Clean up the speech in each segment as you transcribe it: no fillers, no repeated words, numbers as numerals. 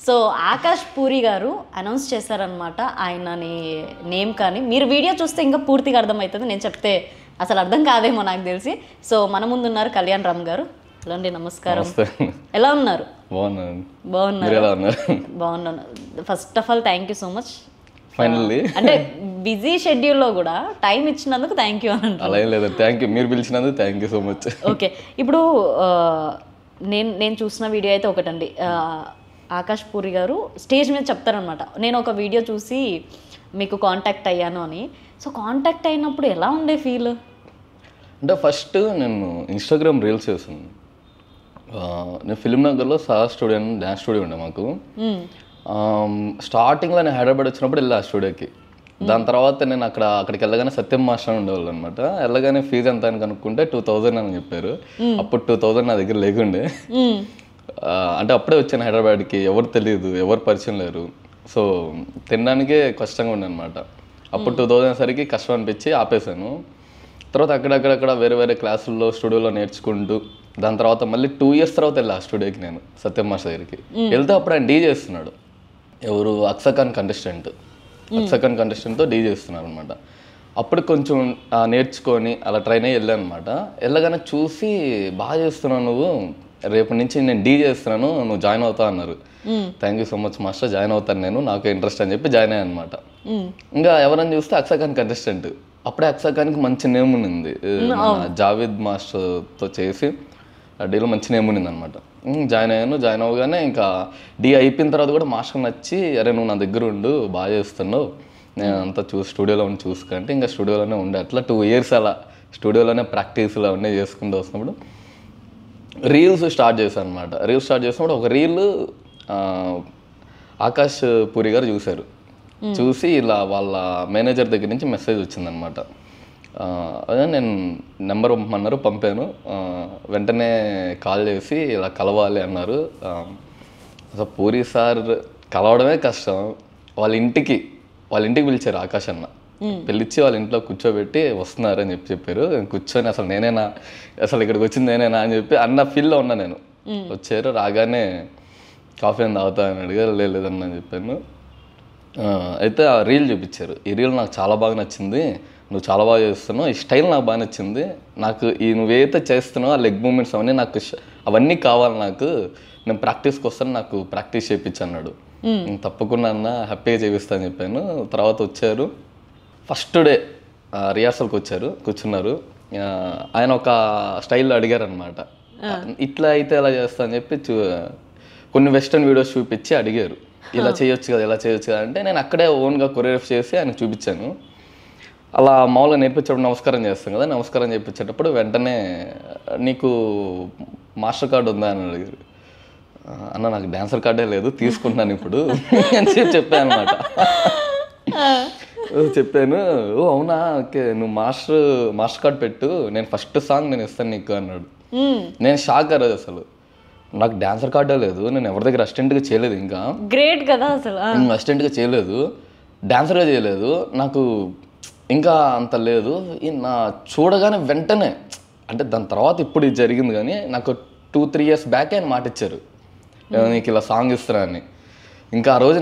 so Akash puri గారు announce చేశారనమాట ఆయన నేమ్ కానీ మీరు వీడియో చూస్తే ఇంకా పూర్తిగా అర్థమవుతుంది నేను చెప్తే అసలు అర్థం కాదేమో నాకు తెలిసి సో మన ముందు ఉన్నారు కళ్యాణ్ రామ్ గారు హలో అండి నమస్కారం ఎలా ఉన్నారు బాగున్నాను first of all thank you so much finally అంటే బిజీ షెడ్యూల్లో కూడా టైం ఇచ్చినందుకు థ్యాంక్ యూ అని అలా ఏం లేదు థ్యాంక్ యూ మీరు పిలిచినందుకు thank you so much okay ఇప్పుడు నేను చూసిన వీడియో అయితే ఒకటండి ఆకాష్ పూరి గారు స్టేజ్ మీద చెప్తారనమాట నేను ఒక వీడియో చూసి మీకు కాంటాక్ట్ అయ్యాను అని సో కాంటాక్ట్ అయినప్పుడు ఎలా ఉండే ఫీల్ అంటే ఫస్ట్ నేను ఇన్స్టాగ్రామ్ రీల్స్ చేశాను నేను ఫిల్మ్ నగర్లో సార్ స్టూడియో డ్యాన్స్ స్టూడియో ఉండే మాకు స్టార్టింగ్లో నేను హైదరాబాద్ వచ్చినప్పుడు వెళ్ళా ఆ స్టూడియోకి దాని తర్వాత నేను అక్కడికి వెళ్ళగానే సత్యం మాస్టర్ ఉండేవాళ్ళు అనమాట వెళ్ళగానే ఫీజు ఎంత అని కనుక్కుంటే 2000 అని చెప్పారు అప్పుడు 2000 నా దగ్గర లేకుండే అంటే అప్పుడే వచ్చాను హైదరాబాద్కి ఎవరు తెలియదు ఎవరు పరిచయం లేరు సో తినడానికే కష్టంగా ఉండే అనమాట అప్పుడు 2000 సరికి కష్టం అనిపించి ఆపేశాను తర్వాత అక్కడక్కడ వేరే క్లాసుల్లో స్టూడియోలో నేర్చుకుంటూ దాని తర్వాత మళ్ళీ 2 years తర్వాత వెళ్ళా ఆ స్టూడియోకి నేను సత్యం మాస్టర్ దగ్గరికి వెళ్తే అప్పుడు ఆయన డీ చేస్తున్నాడు ఎవరు అక్సఖాన్ కంటెస్టెంట్తో డీ చేస్తున్నారు అనమాట అప్పుడు కొంచెం నేర్చుకొని అలా ట్రైన్ అయ్యి వెళ్ళాను అనమాట వెళ్ళగానే చూసి బాగా చేస్తున్నావు నువ్వు రేపటి నుంచి నేను డీ చేస్తున్నాను నువ్వు జాయిన్ అవుతా అన్నారు thank you so much master join అవుతాను నేను నాకు ఇంట్రెస్ట్ అని చెప్పి జాయిన్ అయ్యాను అనమాట ఇంకా ఎవరైనా చూస్తే అక్సఖాన్ కంటెస్టెంట్ అప్పుడే అక్సఖాన్కి మంచి నేమ్ ఉంది జావేద్ మాస్టర్తో చేసి ఆ డీలో మంచి నేమ్ ఉంది అనమాట జాయిన్ అయ్యాను జాయిన్ అవ్వగానే ఇంకా డీ అయిపోయిన తర్వాత కూడా మాస్టర్ నచ్చి అరే నువ్వు నా దగ్గర ఉండు బాగా చేస్తున్నావు నేను అంతా స్టూడియోలో ఉండి చూసుకుంటే ఇంకా స్టూడియోలోనే ఉండే అట్లా 2 years అలా స్టూడియోలోనే ప్రాక్టీస్లు అవన్నీ చేసుకుంటూ వస్తున్నప్పుడు రీల్స్ స్టార్ట్ చేశాను అనమాట రీల్స్ స్టార్ట్ చేసినప్పుడు ఒక రీల్ ఆకాష్ పూరి గారు చూశారు చూసి ఇలా వాళ్ళ మేనేజర్ దగ్గర నుంచి మెసేజ్ వచ్చిందనమాట అదే నేను నెంబర్ పంపమన్నారు పంపాను వెంటనే కాల్ చేసి ఇలా కలవాలి అన్నారు అసలు పూరి సార్ కలవడమే కష్టం వాళ్ళ ఇంటికి పిలిచారు ఆకాష్ అన్న పిలిచి వాళ్ళ ఇంట్లో కూర్చోబెట్టి వస్తున్నారు అని చెప్పారు కూర్చొని అసలు ఇక్కడికి వచ్చింది నేనేనా అని చెప్పి అన్న ఫీల్లో ఉన్నా నేను వచ్చారు రాగానే కాఫీ అని తాగుతా అని అడిగారు లేదన్నా అని చెప్పాను అయితే ఆ రీల్ చూపించారు ఈ రీల్ నాకు చాలా బాగా నచ్చింది నువ్వు చాలా బాగా చేస్తున్నావు ఈ స్టైల్ నాకు బాగా నచ్చింది నాకు నువ్వేదైతే చేస్తున్నావు ఆ లెగ్ మూమెంట్స్ అవన్నీ నాకు అవన్నీ కావాలి నాకు నేను ప్రాక్టీస్కి వస్తాను నాకు ప్రాక్టీస్ చేయించు అన్నాడు తప్పకుండా అన్న హ్యాపీగా చేపిస్తా అని చెప్పాను తర్వాత వచ్చారు ఫస్ట్ డే రిహార్సల్కి కూర్చున్నారు ఆయన ఒక స్టైల్లో అడిగారు అనమాట ఇట్లా అయితే ఎలా చేస్తా అని చెప్పి కొన్ని వెస్టర్న్ వీడియోస్ చూపించి అడిగారు ఇలా చేయొచ్చు కదా అంటే నేను అక్కడే ఓన్గా కొరియోగ్రఫీ చేసి ఆయనకు చూపించాను అలా మామూలుగా నేర్పించేటప్పుడు నమస్కారం చేస్తాం కదా నమస్కారం చేయించేటప్పుడు వెంటనే నీకు మాస్టర్ కార్డు ఉందా అని అడిగారు అన్న నాకు డాన్సర్ కార్డే లేదు తీసుకుంటున్నాను ఇప్పుడు అని చెప్పాను అనమాట చెప్పాను ఓ అవునా ఓకే నువ్వు మాస్టర్ కార్డ్ పెట్టు నేను ఫస్ట్ సాంగ్ నేను ఇస్తాను నీకు అన్నాడు నేను షాక్ అయ్యాను అసలు నాకు డాన్సర్ కార్డే లేదు నేను ఎవరి దగ్గర అసిస్టెంట్గా చేయలేదు ఇంకా గ్రేట్ కదా అసలు అసిస్టెంట్గా చేయలేదు డాన్సర్గా చేయలేదు నాకు ఇంకా అంత లేదు నా చూడగానే వెంటనే అంటే దాని తర్వాత ఇప్పుడు ఇది జరిగింది కానీ నాకు 2-3 years బ్యాక్ ఆయన మాట ఇచ్చారు నీకు ఇలా సాంగ్ ఇస్తున్నా అని ఇంకా ఆ రోజు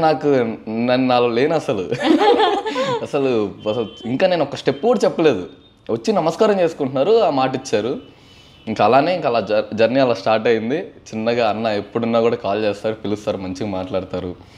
నాలో లేను అసలు ఇంకా నేను ఒక స్టెప్ కూడా చెప్పలేదు వచ్చి నమస్కారం చేసుకుంటున్నారు ఆ మాట ఇచ్చారు ఇంకా అలానే ఇంకా అలా జర్నీ అలా స్టార్ట్ అయింది చిన్నగా అన్న ఎప్పుడున్నా కూడా కాల్ చేస్తారు పిలుస్తారు మంచిగా మాట్లాడతారు